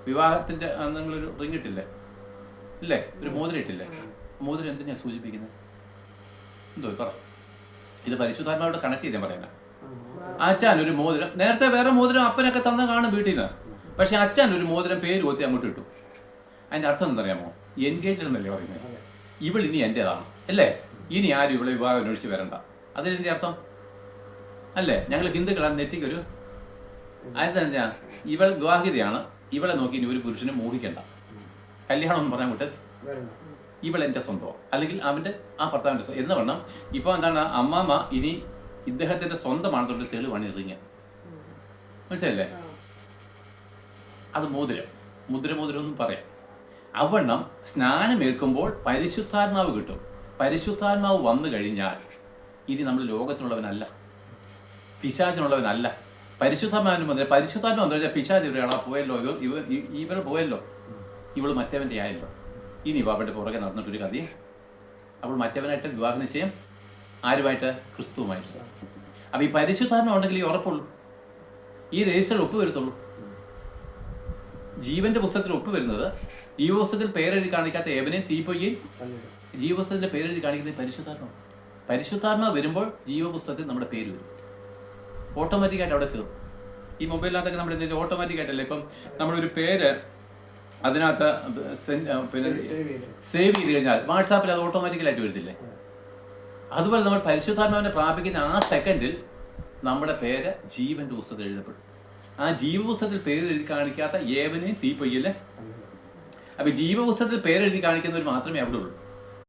വിവാഹത്തിന്റെ നിങ്ങളൊരു റിങ് ഇട്ടില്ലേ, ഇല്ലേ? ഒരു മോതിരം ഇട്ടില്ലേ? മോതിരം എന്തിനാ സൂചിപ്പിക്കുന്നത്? എന്തോ പറ. ഇത് പരിശുദ്ധാത്മാവോട് കണക്ട് ചെയ്താൽ പറയുന്നത്. അച്ഛൻ ഒരു മോതിരം, നേരത്തെ വേറെ മോതിരം അപ്പനൊക്കെ തന്ന കാണും വീട്ടിൽ നിന്ന്. പക്ഷെ അച്ഛൻ ഒരു മോതിരം പേര് കൊത്തി അങ്ങോട്ട് ഇട്ടു. അതിന്റെ അർത്ഥം എന്തറിയാമോ? എൻഗേജ്ഡ് എന്നല്ലേ പറയുന്നത്. ഇവൾ ഇനി എന്റേതാണ് അല്ലേ, ഇനി ആരും ഇവളെ വിവാഹം അന്വേഷിച്ച് വരണ്ട. അതിലെന്റെ അർത്ഥം അല്ലേ? ഞങ്ങൾ ഹിന്ദുക്കളാണ്. നെറ്റിക്കൊരു അതെന്താ, ഇവൾ വിവാഹിതയാണ്, ഇവളെ നോക്കി ഇനി ഒരു പുരുഷനെ മോഹിക്കണ്ട. കല്യാണം എന്ന് പറഞ്ഞാൽ കൂട്ട് ഇവൾ എൻ്റെ സ്വന്തമാണ്, അല്ലെങ്കിൽ അവൻ്റെ ആ ഭർത്താവിൻ്റെ സ്വന്തം എന്ന് പറഞ്ഞാൽ ഇപ്പോൾ എന്താണ്, അമ്മാമ്മ ഇനി ഇദ്ദേഹത്തിൻ്റെ സ്വന്തമാണെന്നുള്ള തെളിവാണ് ഇറിഞ്ഞ. മനസ്സിലല്ലേ? അത് മോതിരം, മുദ്രമോതിരം ഒന്നും പറയാം. അവണ്ണം സ്നാനമേൽക്കുമ്പോൾ പരിശുദ്ധാത്മാവ് കിട്ടും. പരിശുദ്ധാത്മാവ് വന്നു കഴിഞ്ഞാൽ ഇനി നമ്മൾ ലോകത്തിനുള്ളവനല്ല, പിശാചിനുള്ളവനല്ല. പരിശുദ്ധാത്മാവിന് വന്നില്ല. പരിശുദ്ധാത്മാവ് വന്നു കഴിഞ്ഞാൽ പിശാച് ഒരാളാ പോയല്ലോ, ഇവർ പോയല്ലോ, ഇവൾ മറ്റവൻ്റെ ആയല്ലോ. ഇനി അവളുടെ പുറകെ നടന്നിട്ടൊരു കഥയും അവൾ മറ്റവനായിട്ട് വിവാഹ നിശ്ചയം ആരുമായിട്ട്? ക്രിസ്തുവുമായിട്ട്. അപ്പം ഈ പരിശുദ്ധാത്മാവ് ഉണ്ടെങ്കിൽ ഈ ഉറപ്പുള്ളൂ, ഈ രജിസ്റ്ററിൽ ഒപ്പ് വരുത്തുള്ളൂ. ജീവന്റെ പുസ്തകത്തിൽ ഒപ്പ് വരുന്നത്, ജീവപുസ്തകത്തിൽ പേരെഴുതി കാണിക്കാത്ത ഏവനെയും തീപ്പൊയ്യും ജീവപുസ്തകത്തിന്റെ പേരെഴുതി കാണിക്കുന്നത് പരിശുദ്ധാത്മാവ്. പരിശുദ്ധാത്മാവ് വരുമ്പോൾ ജീവപുസ്തകത്തിൽ നമ്മുടെ പേര് വരും, ഓട്ടോമാറ്റിക്കായിട്ട് അവിടെ കയറും. ഈ മൊബൈലിനകത്തൊക്കെ നമ്മൾ എന്താ ഓട്ടോമാറ്റിക്കായിട്ടല്ലേ, ഇപ്പം നമ്മളൊരു പേര് അതിനകത്ത് പിന്നെ സേവ് ചെയ്ത് കഴിഞ്ഞാൽ വാട്സാപ്പിൽ അത് ഓട്ടോമാറ്റിക്കലായിട്ട് വരുന്നില്ലേ? അതുപോലെ നമ്മൾ പരിശുദ്ധാത്മാവിനെ പ്രാപിക്കുന്ന ആ സെക്കൻഡിൽ നമ്മുടെ പേര് ജീവന്റെ പുസ്തകത്തിൽ എഴുതപ്പെടും. ആ ജീവപുസ്തകത്തിൽ പേരെഴുതി കാണിക്കാത്ത ഏവനെയും തീപ്പൊയ്യല്ലേ. അപ്പൊ ജീവപുസ്തകത്തിൽ പേരെഴുതി കാണിക്കുന്നവർ മാത്രമേ അവിടെ ഉള്ളൂ.